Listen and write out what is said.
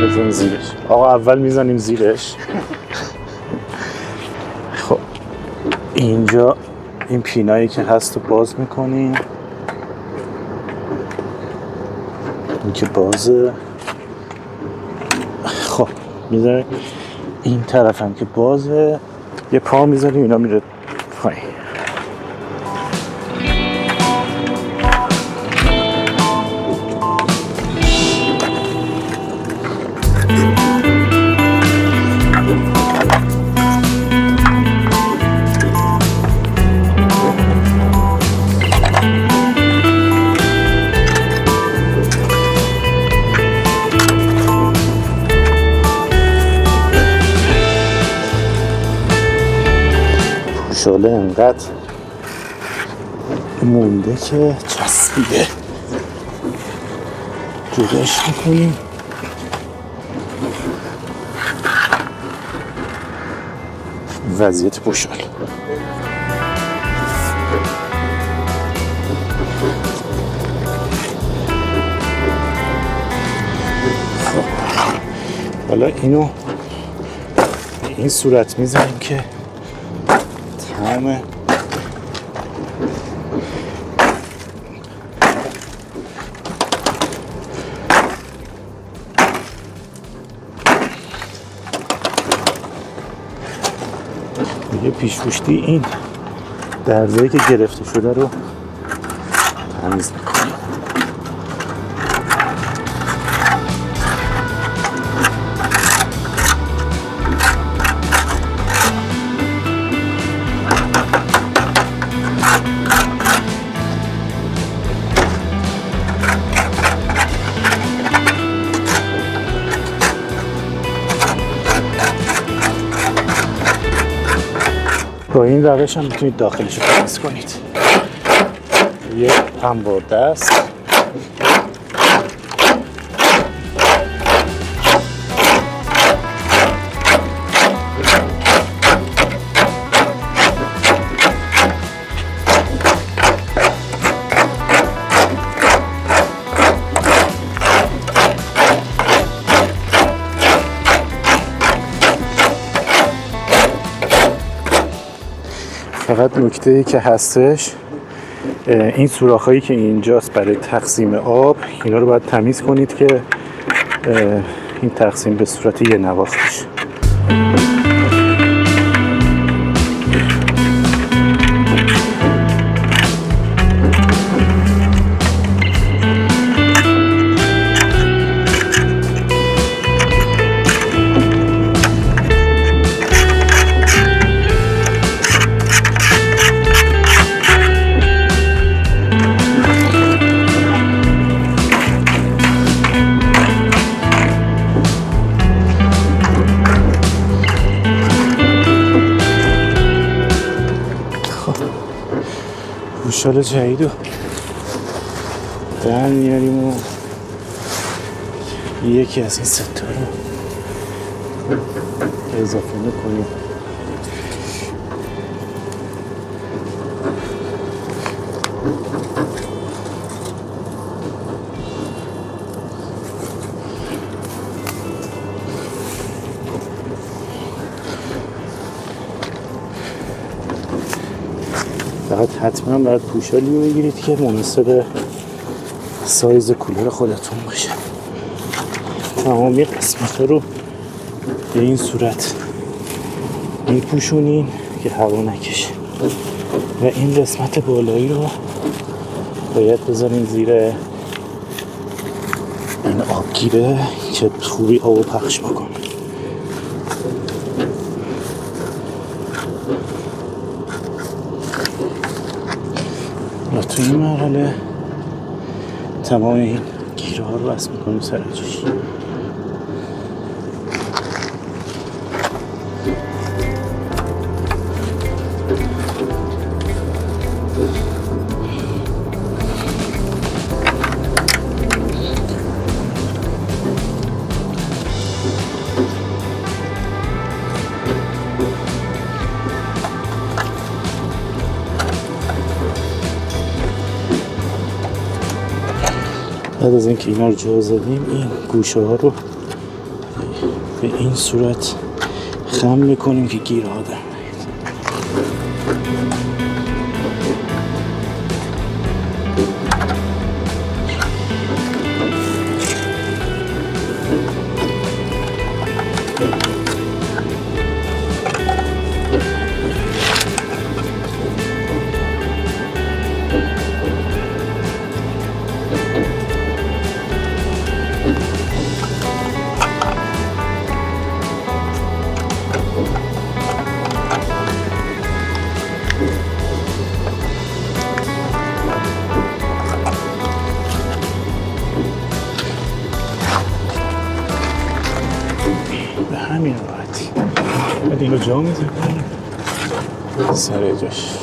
بزن زیرش. آقا اول میزنیم زیرش. خب اینجا این پینایی که هست رو باز میکنیم. این که بازه. خب میذاریم این طرف هم که بازه، یه پا میذاریم اینا میره پایین. شاله انقدر مونده که چسبیده، جداش میکنیم. وضعیت پوشال حالا اینو به این صورت میزنیم که تمام دیگه پیش‌پشتی این درزایی که گرفته شده رو تمیز میکنیم. با این روش هم میتونید داخلش رو تمیز کنید. یه انبار دست فقط نکته‌ای که هستش این سوراخ‌هایی که اینجاست برای تقسیم آب، اینا رو باید تمیز کنید که این تقسیم به صورت یه نواخت بشه. پوشال جدید رو در میاریم و یکی از این ستا رو اضافه میکنیم. فقط حتما باید پوشالی رو بگیرید که مناسب سایز کولر خودتون باشه. تمامی قسمت رو به این صورت میپوشونین که هوا نکشه و این قسمت بالایی رو باید بذارین زیر این آبگیره که خوبی آب پخش بکنه. و تو این مرحله تمام این گیره ها رو بس میکنیم سر جاش. بعد از اینکه اینا رو جا زدیم این گوشه ها رو به این صورت خم میکنیم که گیر آدم. به همین راحتی بعد اینو جا میذاریم سر جاش.